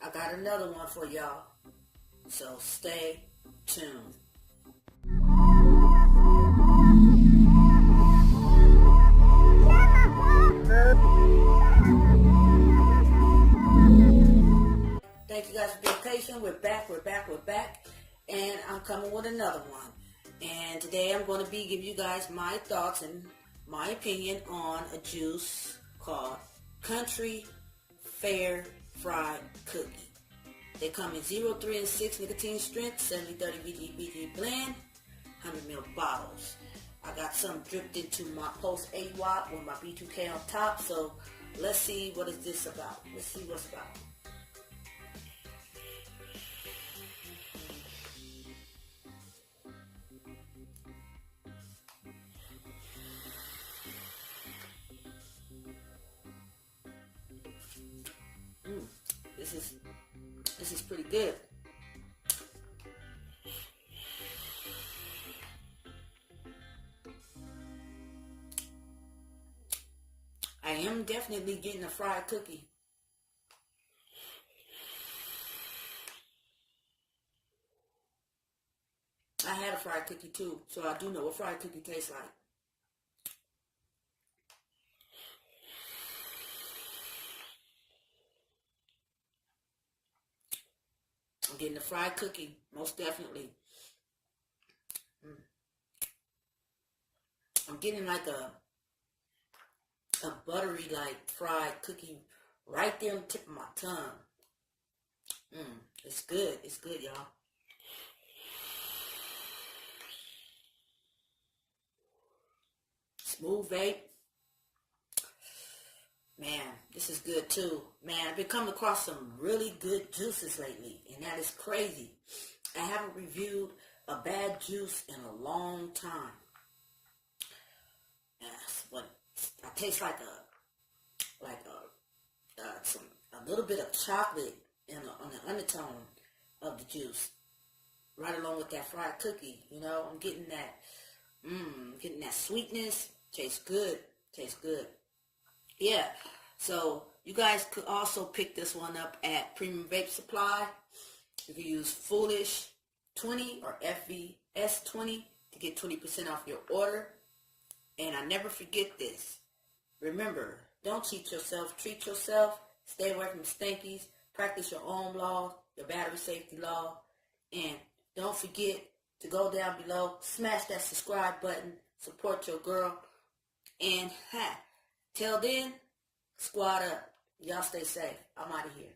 I got another one for y'all. So stay tuned. Thank you guys for being patient. We're back. And I'm coming with another one. And today I'm going to be giving you guys my thoughts and my opinion on a juice called Country Fair Fried Cookie. They come in 0, 3, and 6 nicotine strength, 70/30 BG blend, 100 ml bottles. I got some dripped into my Post 8 watt with my B2K on top. So let's see what is this about. Let's see what's about. This is pretty good. I am definitely getting a fried cookie. I had a fried cookie too, so I do know what fried cookie tastes like. I'm getting a fried cookie, most definitely. I'm getting like a buttery like fried cookie right there on the tip of my tongue. It's good. It's good, y'all. Smooth vape. Man, this is good too. Man, I've been coming across some really good juices lately, and that is crazy. I haven't reviewed a bad juice in a long time. Yes, but I taste like a little bit of chocolate on the undertone of the juice, right along with that fried cookie. You know, I'm getting that sweetness. Tastes good. Tastes good. Yeah. So you guys could also pick this one up at Premium Vape Supply. You can use Foolish 20 or FVS 20 to get 20% off your order. And I never forget this. Remember, don't cheat yourself. Treat yourself. Stay away from stankies. Practice your own law, your battery safety law. And don't forget to go down below, smash that subscribe button, support your girl. And till then, squad up. Y'all stay safe. I'm out of here.